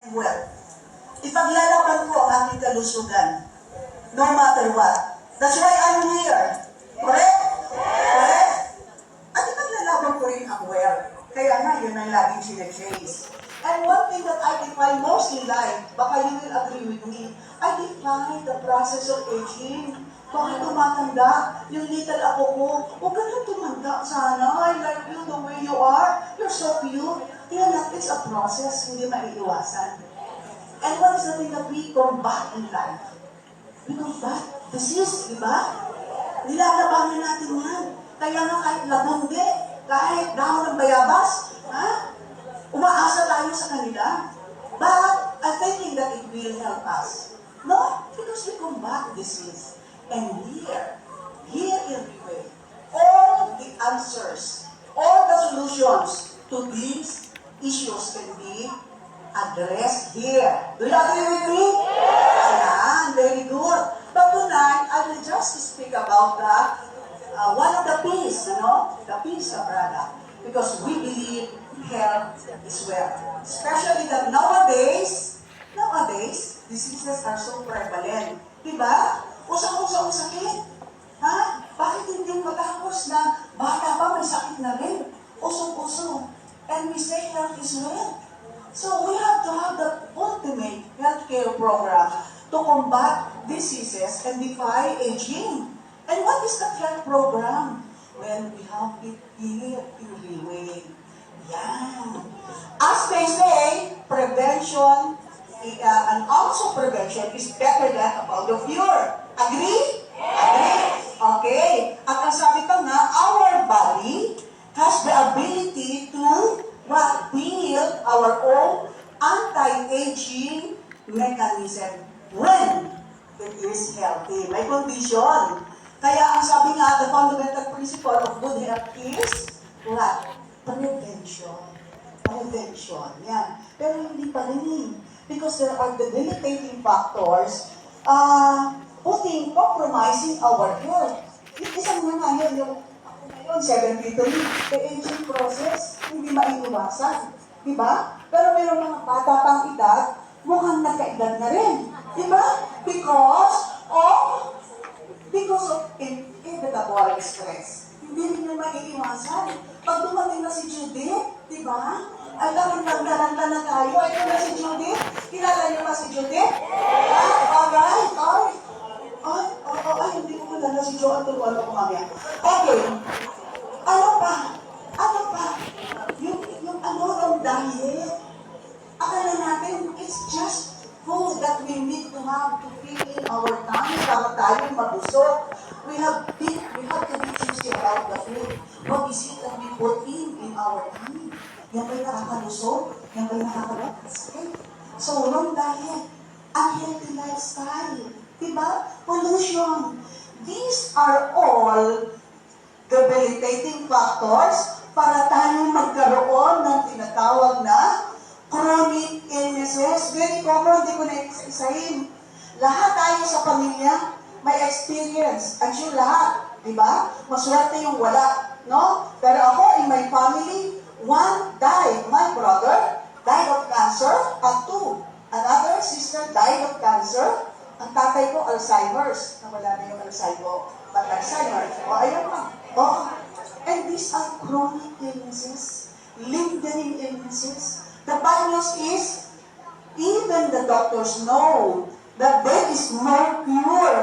Well, ipaglalaban ko ang aking kalusugan, no matter what. That's why I'm here. Correct? Correct? At ipaglalaban ko rin ang well. Kaya nga, yun ang laging sinechase. And one thing that I define most in life, baka you will agree with me, I define the process of aging. Bakit tumatanda? Yung little ako ko, huwag ka na tumanda sana. I like you the way you are. You're so cute. Kaya lang, it's a process, hindi maiiwasan. And what is the thing that we combat in life? We combat disease, di ba? Nilalabanan natin yan. Kaya nga kahit labungge, kahit dahon ng bayabas, umaasa tayo sa kanila. But I'm thinking that it will help us. No, because we combat disease. And here in Riwe, all the answers, all the solutions to these issues can be addressed here. Do you agree with me? Ayan, very good. But tonight, I will just speak about one of the P's, the P's of product. Because we believe health is wealth. Especially that nowadays, diseases are so prevalent. Diba? Usang-usang sakit. Bakit hindi matapos na bata pa may sakit na rin? Usong-usong. And we say health is wealth. So we have to have the ultimate healthcare program to combat diseases and defy aging. And what is the health program? Well, we have it here in Riwe. Yan. As they say, prevention and also prevention is better than a pound of cure. Agree? Agree. Okay. At ang sabi pa nga, our body has the ability to build our own anti-aging mechanism when it is healthy. May condition. Kaya ang sabi nga, the fundamental principle of good health is what? Prevention. Prevention. Yan. Pero hindi pa rin. Because there are debilitating factors compromising our health. Isang nga yun, yung 73, the aging process, hindi maiiwasan. Diba? Pero mayroong mga bata pang edad, mukhang nagkaedad na rin. Diba? Because of inevitable stress. Hindi rin yung maiiwasan. Pag dumating na si Judith, diba? Ay, karang-karang na tayo. Ay, ito na si Judith. Kilala niyo ba si Judith? Alright. Ay, hindi ko kilala si Joe. Turuan ako mamaya. Okay. Ano pa? Yung diet. Akala natin, it's just food that we need to have to fill in our tummy para tayo mabusog. We have to be choosy about the food. What is it that we put in our tummy? Yan ba'y nakakalusog? Yan ba'y nakakapagkasakit? So, wrong diet. Unhealthy lifestyle. Diba? Pollution. These are all debilitating factors para tayo magkaroon ng tinatawag na chronic illnesses. Very common, hindi ko na isa-isahin. Lahat tayo sa pamilya may experience. At yung lahat, diba? Maswerte yung wala. No? Pero ako, in my family, one died. My brother died of cancer at 2. Another sister died of cancer. Ang tatay ko, Alzheimer's. Nawala na yung Alzheimer's. Ayun lang. And these are chronic illnesses, lingering illnesses. The bad news is, even the doctors know that there is no cure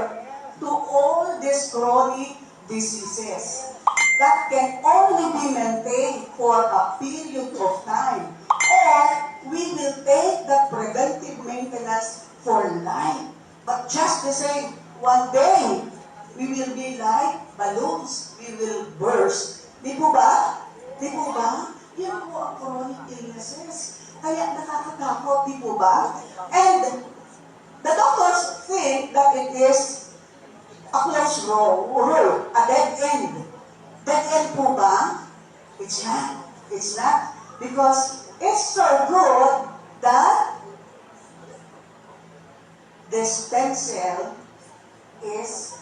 to all these chronic diseases that can only be maintained for a period of time. Or we will take the preventive maintenance for life. But just the same, one day, we will be like balloons. We will burst. Di po ba? Yan po ang chronic illnesses. Kaya nakakatakot, di po ba? And the doctors think that it is a closed rule, a dead end. Dead end po ba? It's not. It's not. Because it's so good that the stem cell is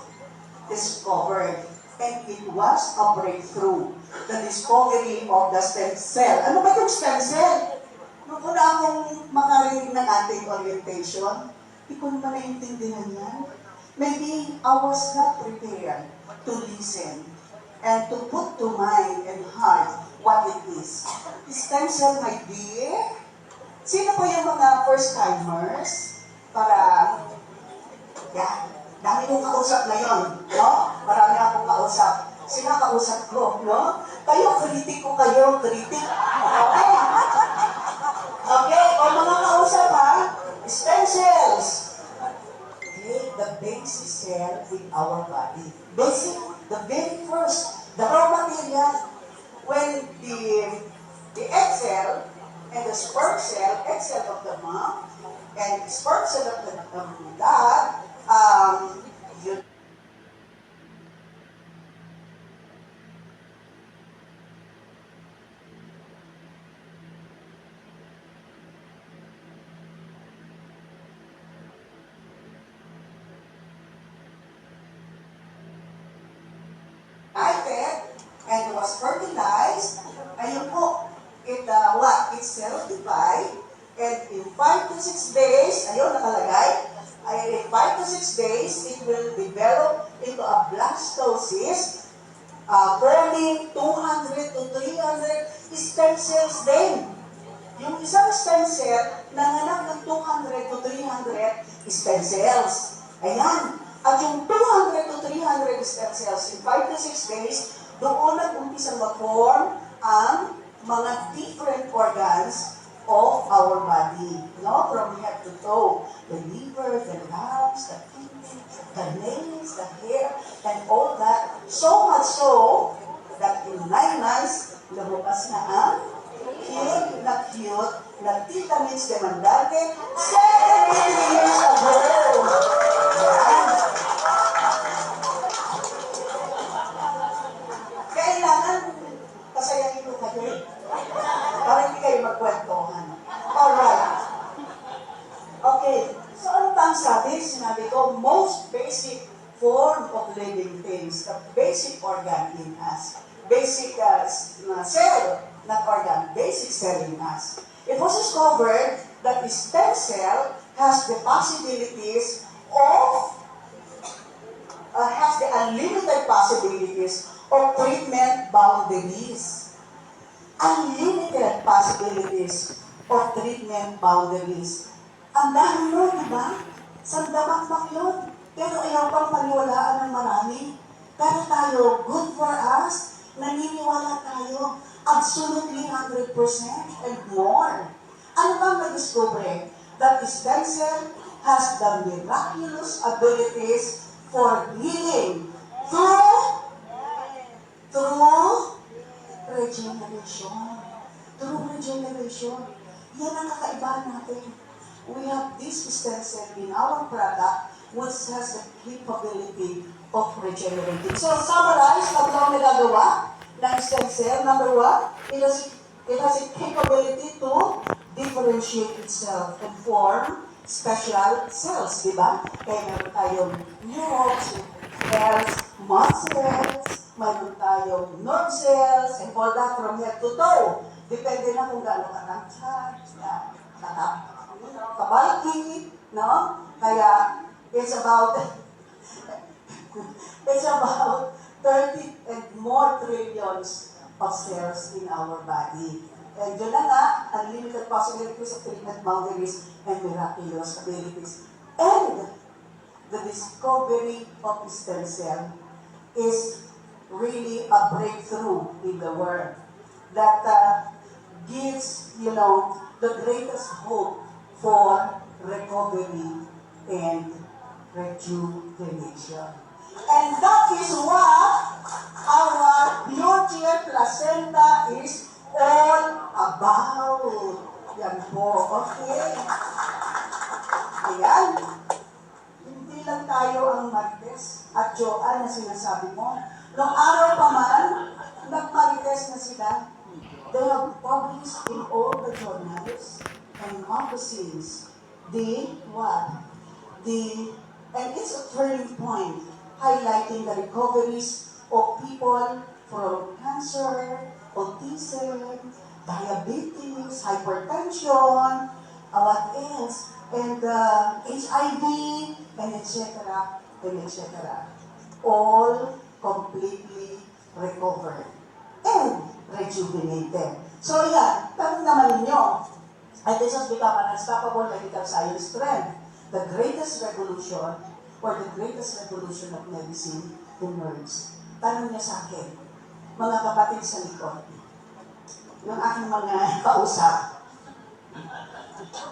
discovered. And it was a breakthrough. The discovery of the stem cell. Ano ba yung stem cell? Nung una akong makarinig ng ating orientation. Hindi ko naman naiintindihan yan. Maybe I was not prepared to listen and to put to mind and heart what it is. Stem cell, my dear. Sino po yung mga first-timers? Para, yan, dami kong kausap ngayon, no? Marami akong kausap. Sino kausap ko, no? Kayo, kritik ko kayo, kritik. Okay? Okay, o mga kausap ha, stem cells. Okay, the basic cell in our body. Basic, the very first, the raw material. When the egg cell and the sperm cell, egg cell of the mom, and sperm cell of the dad, you united and was fertilized, ayun po, it self-divide, and in 5 to 6 days, ayun nakalagay, in 5 to 6 days, it will develop into a blastocyst, forming 200 to 300 stem cells din. Yung isang stem cell, nanganak ng 200 to 300 stem cells. Ayan. At yung 200 to 300 stem cells in 5 to 6 days, doon nag-umpisang mag-form ang mga different organs of our body. No? From head to toe. The liver, the lungs, the kidney, the nails, the hair, and all that. So much so that in 9 months, lumabas na ang cute na Tita Mitch Demandante 70 years ago. Yan. Kailangan pasayahin ko kayo para hindi kayo magkwentuhan. Alright. Okay. So ano pa ang sabi? Sinabi ko, most basic form of living things, the basic organ in us. Basic cell, not organ, basic cell in us. It was discovered that the stem cell has the possibilities of, has the unlimited possibilities of treatment boundaries. Unlimited possibilities of treatment boundaries. Ang dami nun, di ba? Sandamakmak yun. Pero ayaw pang paniwalaan ng marami. Pero tayo, good for us, naniniwala tayo, absolutely 100% and more. Ano bang na-discover? That the stem cell has the miraculous abilities for healing through regeneration. Through regeneration. Yan ang kakaibahan natin. We have this stem cell in our product which has the capability of regenerating. So, summarize, tatlo ang nagagawa ng stem cell. Number one, it has a capability to differentiate itself and form special cells, di ba? Kaya meron tayong neurons, cells, muscles, meron tayong nerve cells, and all that from head to toe. Depende na kung gaano katangkad, kabalki, no? Kaya, it's about 30 and more trillions of cells in our body. And yun na nga, unlimited possibilities of treatment boundaries and miraculous abilities. And the discovery of stem cell is really a breakthrough in the world that gives, the greatest hope for recovery and rejuvenation. And that is what our beauty placenta is all about. Yan po. Okay. Ayan. Hindi lang tayo ang Marites at Joanne na sinasabi mo. Noong araw pa man, nag-Marites na sila. They have published in all the journals and magazines and it's a turning point, highlighting the recoveries of people from cancer, autism, diabetes, hypertension, what else? And HIV, and etc., and etc. All completely recovered and rejuvenated. So yan, tanong naman ninyo, and this has become an unstoppable medical science trend. The greatest revolution or the greatest revolution of medicine emerged. Tanong niya sa akin, mga kapatid sa likod, yung aking mga kausap,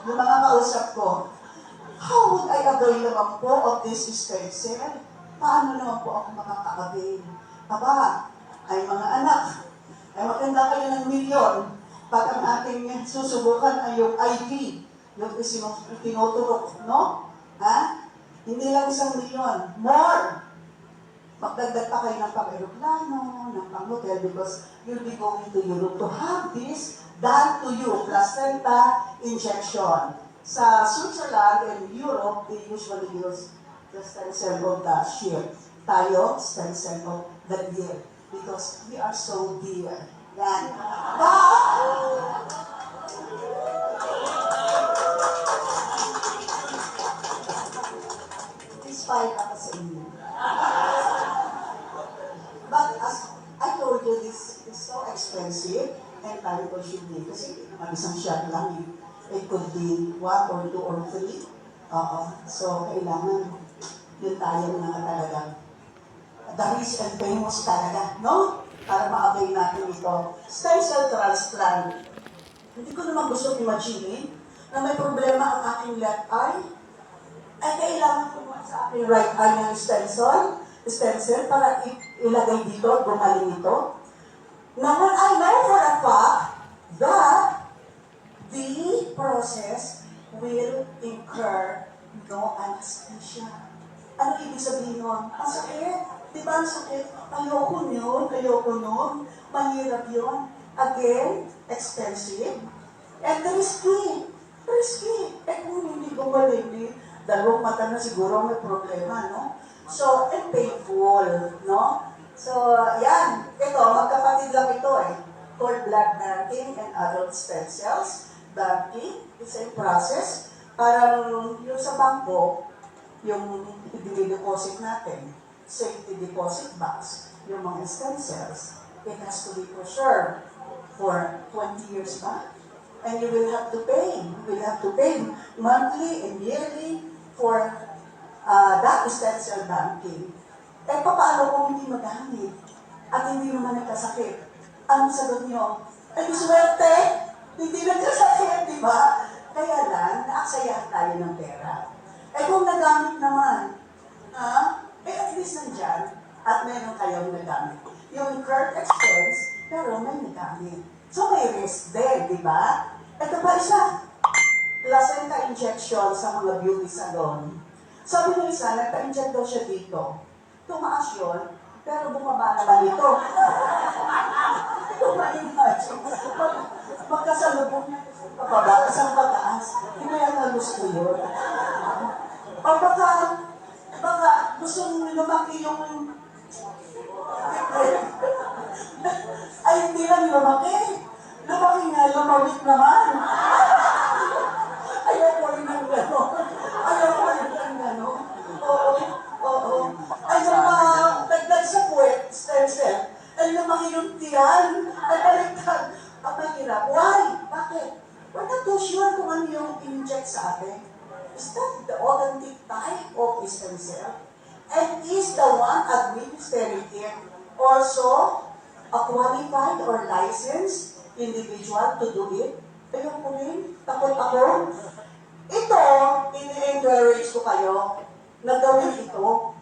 yung mga kausap ko, how would I avail naman po of this stem cell? Paano naman po ako makaka-avail? Aba, ay mga anak, ay maganda kayo ng milyon pag ang ating susubukan ay yung IV, yung tinuturok, no? Ha? Hindi lang 1,000,000, more! Magdagdag pa kayo ng pang-aeroplano, ng pang-hotel, because you'll be going to Europe to have this done to you, placenta injection. Sa Switzerland and Europe, they usually use the stem cell of the sheep. Tayo, stem cell of the deer. Because we are so dear. Yan. Inspired ako sa inyo. But as I told you, this is so expensive and time consuming. Kasi ang isang shot lang eh. It could be 1 or 2 or 3. So, kailangan yun tayo mga talaga. The rich and famous talaga, no? Para ma-avail natin ito. Stem cell transplant. Hindi ko naman gusto imagine na may problema ang aking left eye. Ay, kailangan ko sa aking right eye ng stem cell para ilagay dito, gumaling ito. Now, I know for a fact that the process will incur no anesthesia. Ano ibig sabihin nun? Ang sakit. Di ba ang sakit? Ayoko nun. Mahirap yun. Again, expensive. And risky. Eh kung hindi gumaling, dalawang mata na siguro may problema, no? So, and painful, no? So, yan. Ito, magkapatid lang ito eh. Cord blood banking and adult stem cells. Banking is a process. Parang yung sa bangko, yung i-deposit natin, safety deposit box, yung mga stem cells, it has to be preserved for 20 years ba? And you will have to pay. You will have to pay monthly and yearly for that stem cell banking. Eh, paano kung hindi magamit? At hindi naman nagkasakit? Ang sagot nyo, ay swerte! Hindi nagkasakit, di ba? Kaya lang, naaksayahan tayo ng pera. Eh kung nagamit naman, eh at least nandyan, at meron kayong nagamit. Yung incurred expense, pero may nagamit. So may risk din, di ba? Ito pa isa, placenta injection sa mga beauty salon. Sabi ng isa, nagpa-inject daw siya dito. Tumaas yun, pero bumaba naman ito. Tumaimagine. Magkasalubong niya. Pababa, isang pataas. Hindi yan gusto yun. O baka gusto lumaki yung... Ay, hindi lang lumaki. Lumaki nga, lumawit naman. Ayoko rin ng gano'n. Oo. Ay, dagdag sa puwet, stem cell. Ay, lumaki yung tiyan. Ay, baliktad. Ang mahirap. Why? Bakit? We're not too sure kung ano yung inject sa atin. Is that the authentic type of stem cell? And is the one administering it also a qualified or licensed individual to do it? Ayun ko rin. Takot ako. Ito, ini-encourage ko kayo na gawin ito.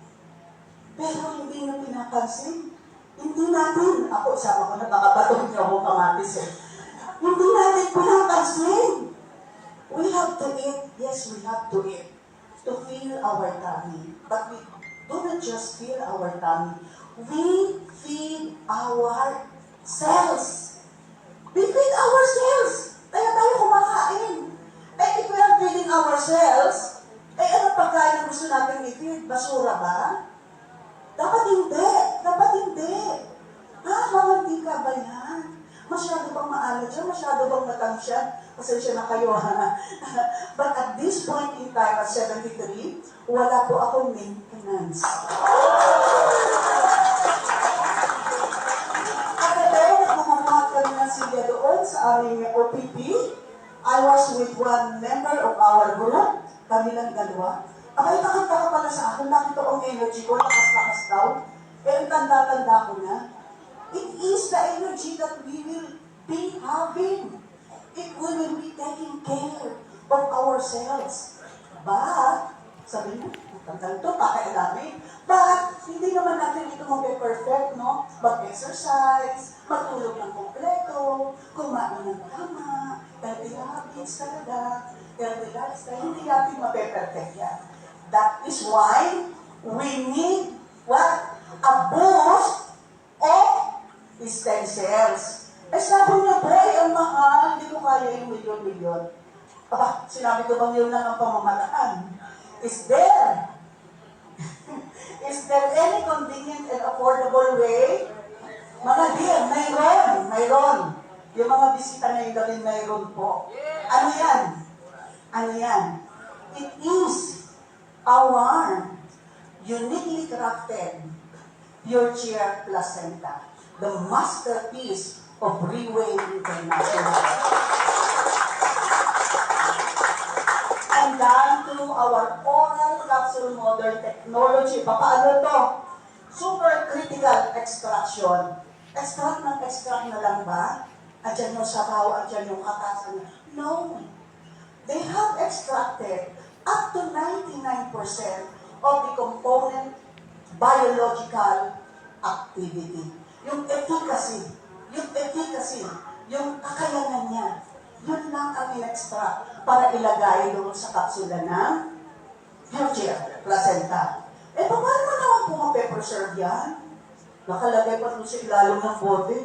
Pero hindi nyo pinapansin. Hindi natin, ako sama ko na baka batong niyo akong kamatis eh. Hindi natin pinapansin. We have to eat. Yes, we have to eat. To fill our tummy. But we do not just fill our tummy. We feed our cells. We feed our cells. Kaya tayo kumakain. Eh, if we are feeding our cells, eh, ano pagkain ang gusto natin i-feed? Basura ba? Dapat hindi. Ha, mamantika ba yan? Masyado bang maalat siya? Masyado bang matansya? Pasensya na kayo ha. But at this point in time, at 73, wala po akong maintenance. Kagabi, nagmumuhat kami ng silya doon sa aming OPP. I was with one member of our group, kami lang dalawa. Abay, nakita ka pala sa akin, nakita ko ang energy ko, lakas-lakas daw. Eh, ang tanda-tanda ko na. It is the energy that we will be having. It will be taking care of ourselves. But, sabi niyo, tanda ito, pakialamin. But, hindi naman natin ito mag-perfect, no? Mag-exercise, matulog ng kompleto, kumain ng tama, healthy habits talaga, healthy lifestyle, hindi natin mape-perfect yan. That is why we need what? A boost of stem cells. Eh sabi niya, boy, ang mahal, hindi ko kaya yung milyon-milyon. Aba, sinabi ko bang yun lang ang pamamaraan? Is there any convenient and affordable way? Mga dear, mayroon. Yung mga bisita na yung gawin, mayroon po. Ano yan? Ano yan? It is our uniquely crafted pure chair placenta, the masterpiece of Reway International. And done through our oral capsule modern technology. Paano to? Super critical extraction. Extract na lang ba? Andiyan yung sabaw, andiyan yung katasan. No. They have extracted up to 99% of the component biological activity. Yung efficacy, yung kakayanan niya, yun lang ang in-extract para ilagay doon sa kapsula ng future placenta. Eh, paano naman po mape-preserve yan? Nakalagay pa doon sa ilalim ng bote.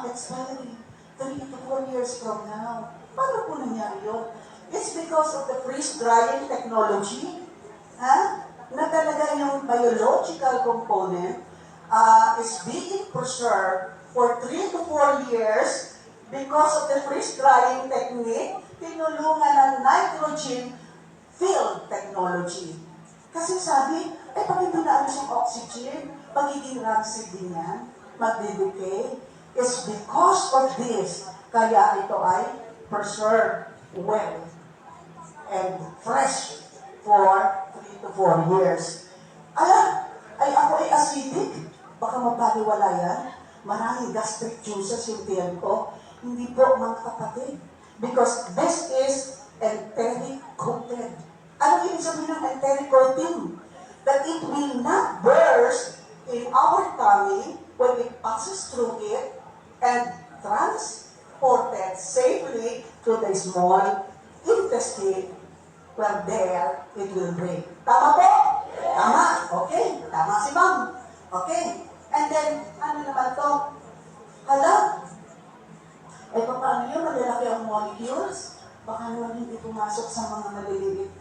Expiry. 3 to 4 years from now. Paano po nangyari yun? It's because of the freeze-drying technology. Na talaga yung biological component is being preserved for 3 to 4 years because of the freeze-drying technique, tinulungan ng nitrogen-filled technology. Kasi sabi, pag hindi naalis yung oxygen, pagiging rancid din yan, magdidecay, is because of this, kaya ito ay preserved well and fresh for 3 to 4 years. Ako ay acidic. Baka mapaliwala yan. Maraming gastric juices yung tiyan ko. Hindi po, mga kapatid. Because this is enteric coated. Ano ibig sabihin ng enteric coating? That it will not burst in our tummy when it passes through it and transported safely to the small intestine. Where there, it will break. Tama po? Tama. Okay. Tama si ma'am. Okay. And then, ano naman to? Paano yun? Malalaki ang molecules? Baka naman hindi pumasok sa mga maliliit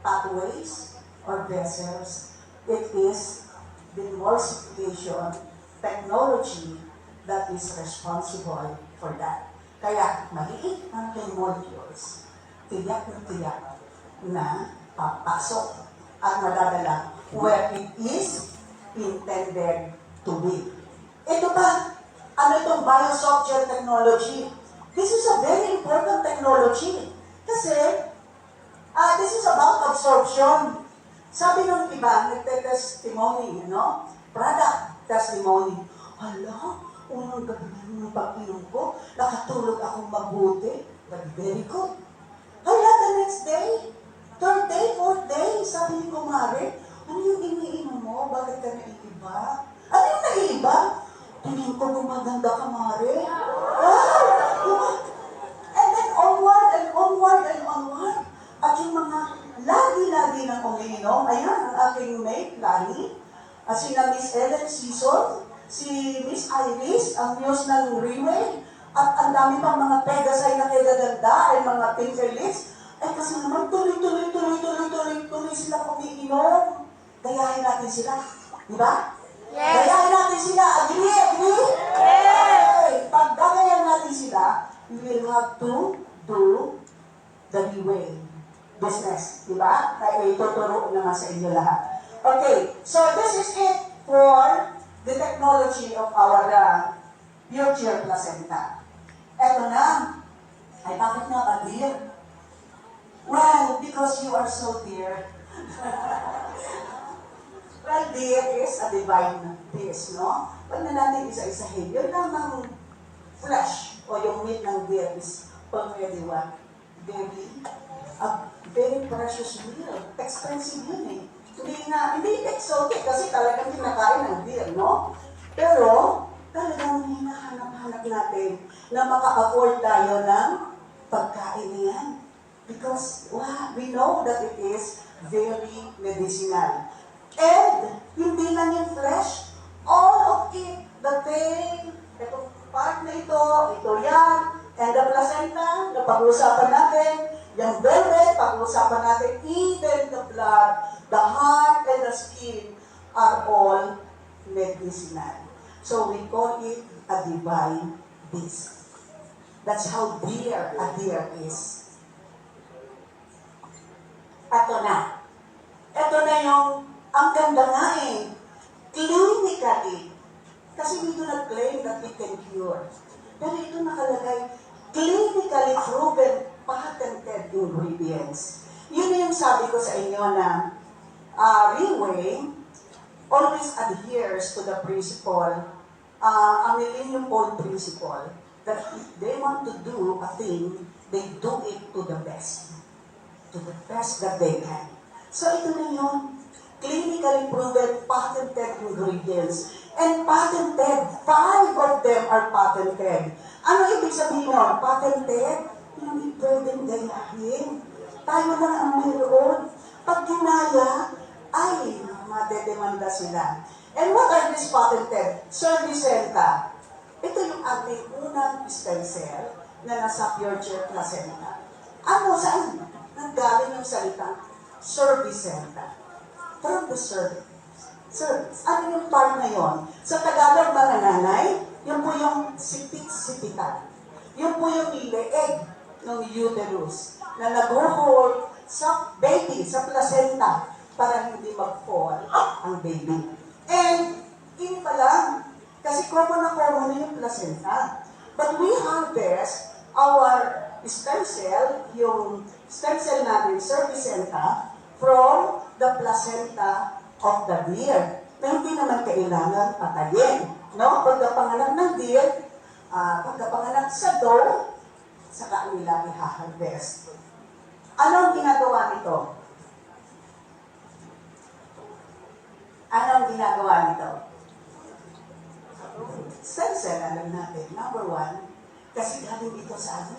pathways or vessels. It is the emulsification technology that is responsible for that. Kaya, maliit ang molecules. Tiyak na papasok at madadala where it is intended to be. Ito pa, ano itong biosoftgel technology? This is a very important technology kasi this is about absorption. Sabi ng iba, nagte-testimony, product testimony. Unang gabi ng pag-inom ko, nakatulog akong mabuti, but very good. The next day, third day, fourth day, sabi ni kumare, ano yung iniinom mo? Bakit ka naiiba? Ano yung naiiba? Tingin ko gumaganda ka, Mare. And then onward and onward and onward. At yung mga lagi-lagi nang umiinom, ayan, ang aking mate, Lani, si na Miss Ellen Season, si Miss Iris, ang muse ng Reway, at ang dami pang mga Pegasay na kagaganda ay mga Pink Felix. Kasi naman tuloy sila umiinom. Gayahin natin sila. Di ba? Yes. Gayahin natin sila. Agree? Yes. Pag will have to do the way business. Diba? Kaya ituturo naman sa inyo lahat. Okay, so this is it for the technology of our future placenta. Eto na. Ay, bakit nga ka, dear? Well, because you are so dear. Well, dear is a divine dish, no? Pag na natin isa-isahin, yun lang ng flesh o yung meat ng deer is already what? A very precious meal. Expensive yun eh. Hindi exotic kasi talagang kinakain ng deer, no? Pero, talagang hinahanap-hanap natin na maka-afford tayo ng pagkain niyan. Because, wow, we know that it is very medicinal. And, hindi lang yung flesh, all of it, the tail, itong part na ito yan, and the placenta, na pag-uusapan natin, yung velvet, pag-uusapan natin, even the blood, the heart, and the skin are all medicinal. So, we call it a divine beast. That's how dear a deer is. Ito na. Ito na yung, ang ganda nga eh, clinically. Kasi we do not claim that we can cure. Pero ito nakalagay, clinically proven, patented ingredients. Yun yung sabi ko sa inyo na Ringway always adheres to the principle, a millennium-old principle, that if they want to do a thing, they do it to the best. To the best that they can. So ito na yun. Clinically proven, patented ingredients. And patented, 5 of them are patented. Ano ibig sabihin nun? Patented? Hindi pwedeng gayahin. Tayo lang ang mayroon. Pag ginaya, ay, madedemanda sila. And what are these patented? Cervicenta. Ito yung ating unang stem cell na nasa pure placenta. Ano, saan? Nanggaling yung salita, cervicenta. From the cervix. Cervix. Ano yung part na yon? Sa Tagalog, mga nanay, yun po yung sipit-sipitan. Yun po yung leeg ng uterus na nag-hold sa baby, sa placenta, para hindi mag-fall ang baby. And, yun pa lang, kasi common na yung placenta. But we harvest our stem cell, yung stem cell natin, cervicenta, from the placenta of the deer. Na hindi naman kailangan patayin. No? Pagkapanganak ng deer, pagkapanganak sa doe, saka nila i-harvest. Anong ginagawa nito? Anong ginagawa nito? Stem cell, alam natin, number 1, kasi galing ito sa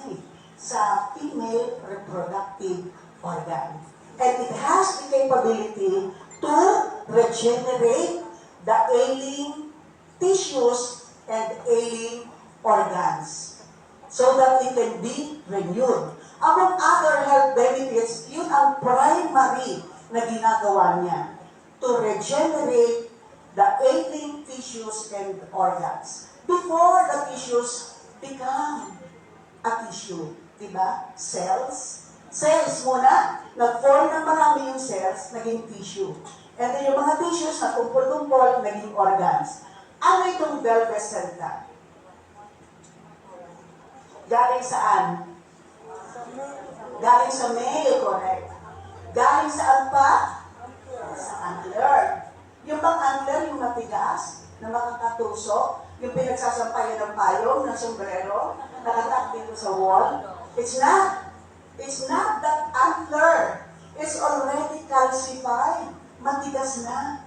sa female reproductive organ. And it has the capability to regenerate the ailing tissues and ailing organs so that it can be renewed. Among other health benefits, yun ang primary na ginagawa niya, to regenerate the ailing tissues and organs before the tissues become a tissue. Diba? Cells. Cells muna, nag-form ng marami yung cells, naging tissue. And then yung mga tissues na kumpul-kumpul, naging organs. Ano itong velvecenta? Galing saan? Galing sa male, correct. Galing saan pa? Sa antler. Yung bang antler, yung matigas, na makakatusok, yung pinagsasampayan ng payong, ng sombrero, nakatak dito sa wall. It's not. It's not that antler. It's already calcified. Matigas na.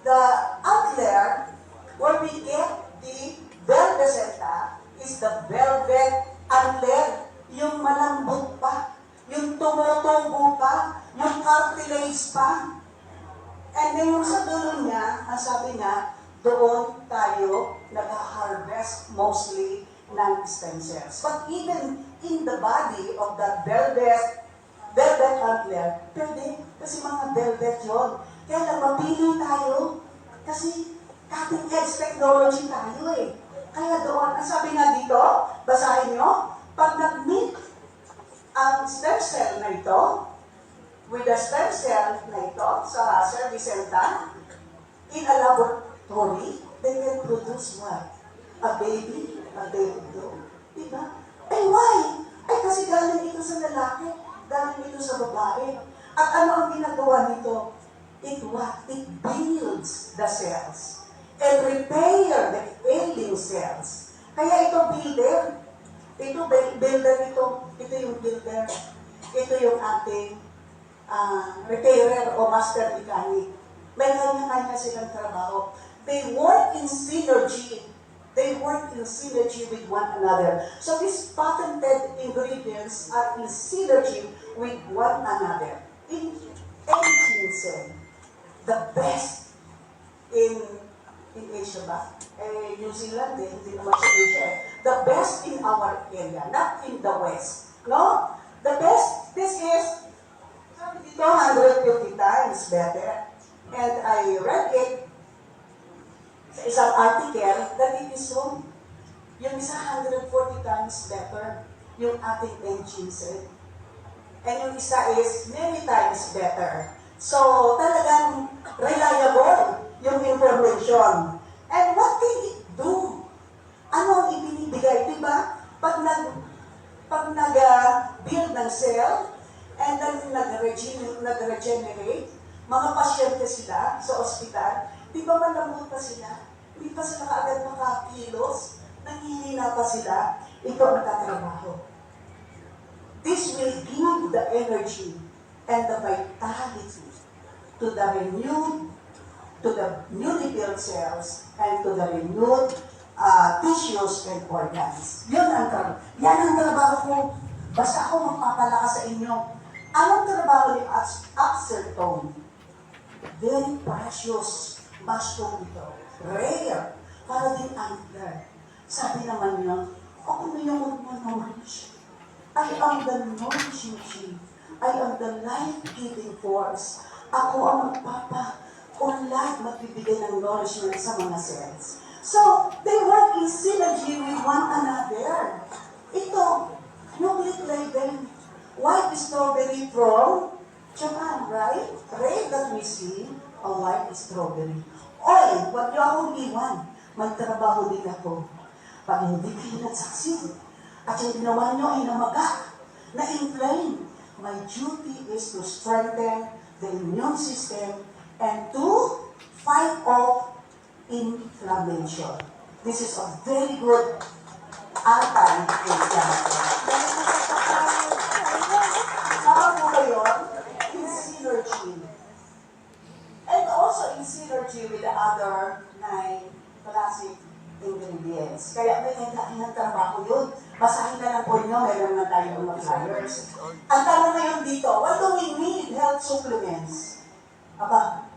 The antler, where we get the velvecenta, is the velvet antler. Yung malambot pa. Yung tumutubo pa. Yung cartilage pa. And then yung sa dulo niya, ang sabi niya, doon tayo nag-harvest mostly ng stem cells. But even in the body of that velvet antler, pwede, kasi mga velvet yun. Kaya lang, mapili tayo. Kasi cutting edge technology tayo eh. Kaya doon, ang sabi nga dito, basahin nyo, Pag nag-meet ang stem cell na ito, with the stem cell na ito sa cervicenta, in a laboratory, they can produce what? A baby doll. Diba? Eh why? Ay kasi galing ito sa lalaki, galing ito sa babae. At ano ang ginagawa nito? It what? It builds the cells and repair the ailing cells. Kaya ito builder. Ito builder ito yung builder. Ito yung ating repairer o master mechanic. May kanya-kanya silang trabaho. They work in synergy. They work in synergy with one another. So these patented ingredients are in synergy with one another. In 18 the best in Asia ba? New Zealand hindi naman siya Asia. The best in our area, not in the West. No? The best, this is, sabi dito, 150 times better. And I read it sa isang article that it is so, yung isa 140 times better yung ating engine set. And yung isa is many times better. So, talagang reliable yung information. And what can it do? Ano ang ibinibigay? Diba? Pag nag-build ng cell, and then nag-regenerate, mga pasyente sila sa ospital, di ba malambot pa sila? Di pa sila kaagad makakilos? Nanghihina pa sila? Ito ang tatrabaho. This will give the energy and the vitality to the newly built cells and to the renewed tissues and organs. Yan ang trabaho ko. Basta ako magpapalakas sa inyo. Anong trabaho ni Axeltone? Very precious mushroom ito. Rare. Para din antler. Sabi naman niya, ako na yung mag-nourish. I am the nourishing tree. I am the life-giving force. Ako ang magpapa-unlad, magbibigay ng nourishment sa mga cells. So, they work in synergy with one another. Ito, nucleic white strawberry from Japan, right? Red that we see, a white strawberry. Oy, wag niyo akong iwan. Magtrabaho din ako. Pag hindi kayo nagsucceed, at yung ginawa niyo ay namaga, na-inflame, my duty is to strengthen the immune system and to fight off inflammation. This is a very good anti-inflammatory. Tama po ba yun? In synergy. And also in synergy with the other 9 classic ingredients. Kaya may kanya-kanyang trabaho yun. Basahin na lang po nyo, meron na tayong mga flyers. Ang tanong ngayon dito, what do we need health supplements? Aba,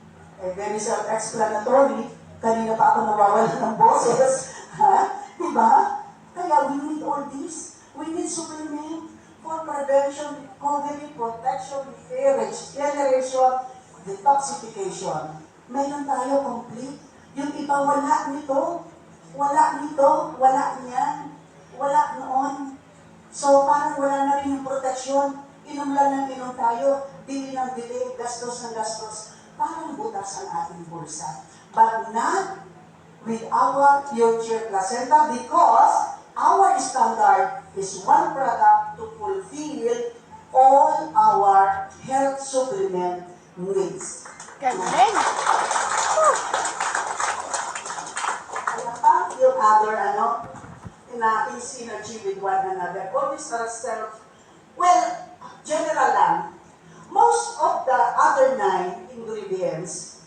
very self-explanatory. Kanina pa ako nawawala ng boses. Ha? Diba? Kaya we need all this. We need supplement for prevention, recovery, protection, repair, regeneration, detoxification. Meron tayo complete. Yung iba wala nito. Wala nito, wala niyan, wala noon. So parang wala na rin yung proteksyon. Inom lang ng inom tayo, bili ng bili, gastos ng gastos. Parang butas ang ating bulsa. But not with our future placenta because our standard is one product to fulfill all our health supplement needs. Galing! Yung other, in synergy with one another. All these are general lang. Most of the other 9 ingredients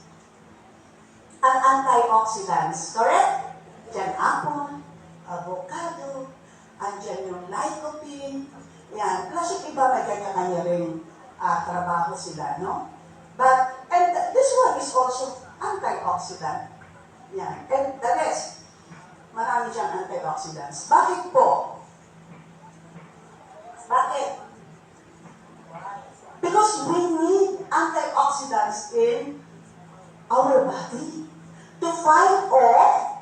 are antioxidants, correct? Diyan apple, avocado, andyan yung lycopene, yan. Plus yung iba may kanya-kanya rin trabaho sila, no? And this one is also antioxidant. Yan. And the rest, marami siyang antioxidants. Bakit po? Bakit? Because we need antioxidants in our body to fight off,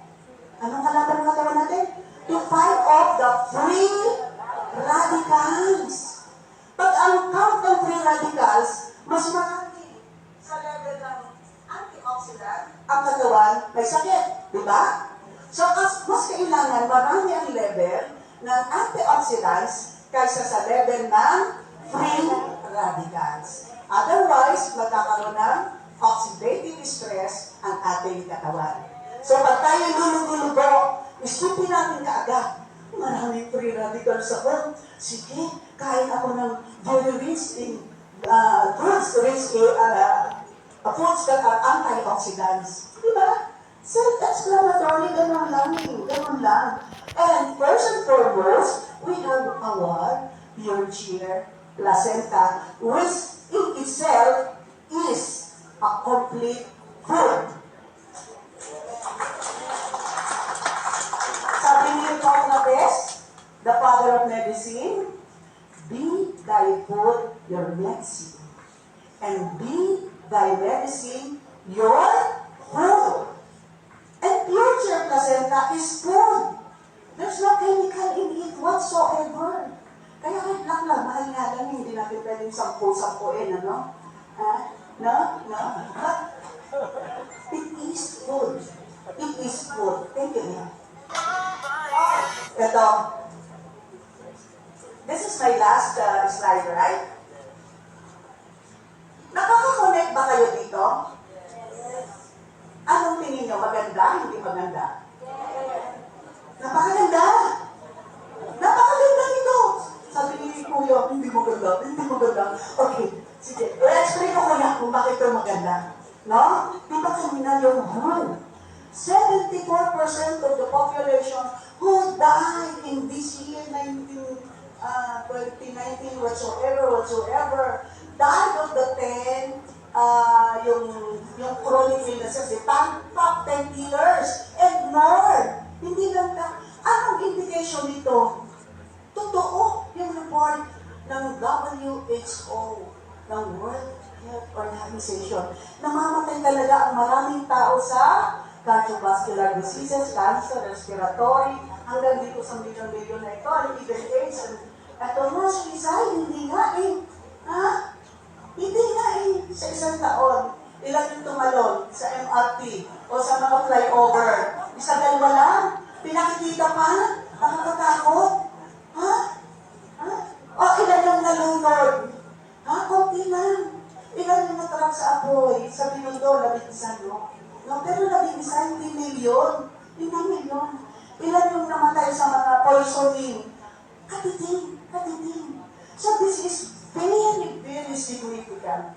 anong kalaban ng katawan natin? To fight off the free radicals. Pag ang count ng free radicals, mas marami sa level ng antioxidant, ang katawan may sakit, di ba? So, mas kailangan marami ang level ng antioxidants kaysa sa level ng free radicals. Otherwise, magkakaroon ng oxidative stress ang ating katawan. So, pag tayo lulug-lugo, isipin natin kaagad, maraming free radicals ako. Sige, kain ako ng very rich in foods that are antioxidants. Diba? Self-explanatory, ganun lang. Ganun lang. And first and foremost, we have our pure cheer placenta, which in itself is a complete food. Sabi ni Tom na best, the father of medicine, be thy food your medicine, and be thy medicine your food. And pure cheer placenta is food. There's no chemical in it whatsoever. Kaya kahit lang, mahal nga lang, hindi natin pwedeng sampu-sampuin, ano? No? But it is food. It is food. Thank you. Ito. This is my last slide, right? Nakaka-connect ba kayo dito? Anong tingin nyo? Maganda? Hindi maganda? Napakaganda! Napakaganda nito! Sabi ni Kuya, hindi maganda, hindi maganda. Okay, sige. I-explain ko Kuya kung bakit ito maganda. No? Di ba kanina yung whole? 74% of the population who died in this year, 2019, whatsoever, died of the 10, yung chronic illnesses, top 10 killers, and more. Hindi lang na, anong indication nito? Totoo yung report ng WHO, ng World Health Organization. Namamatay talaga ang maraming tao sa cardiovascular diseases, cancer, respiratory, hanggang dito sa milyon-milyon na ito, and even AIDS. At mga suicide, hindi nga eh. Ha? Hindi nga eh. Sa isang taon, ilan yung tumalon sa MRT o sa mga flyover? Isa dalawa lang? Pinakikita pa? Nakakatakot? Ha? Ha? O ilan yung nalunod? Ha? Kunti lang. Ilan yung natrap sa apoy? Sa Binondo, 11, no? No, pero 11, hindi milyon. Hindi milyon. Ilan yung namatay sa mga poisoning? Katiting. So this is very, very significant.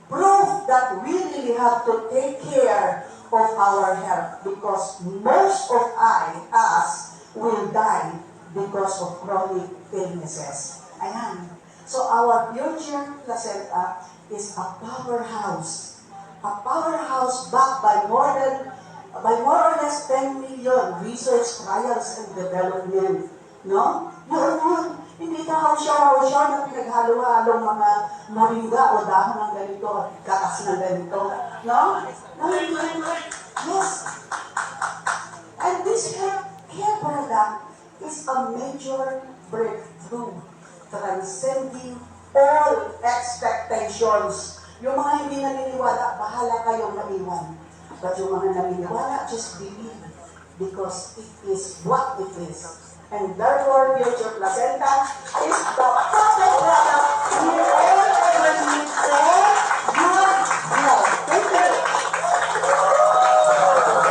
Proof that we really have to take care of our health because most of us will die because of chronic illnesses. Ayan. So our pure cheer placenta is a powerhouse. A powerhouse backed by more or less 10 million research trials and development. No? Yun. Hindi ka hausya na pinaghalo-halong mga moringa o dahon ng ganito at gatas ng ganito. No? Yes. And this care product is a major breakthrough, transcending all expectations. Yung mga hindi naniniwala, bahala kayong maiwan. But yung mga naniniwala, just believe because it is what it is. And therefore, future placenta is the perfect product we all ever need for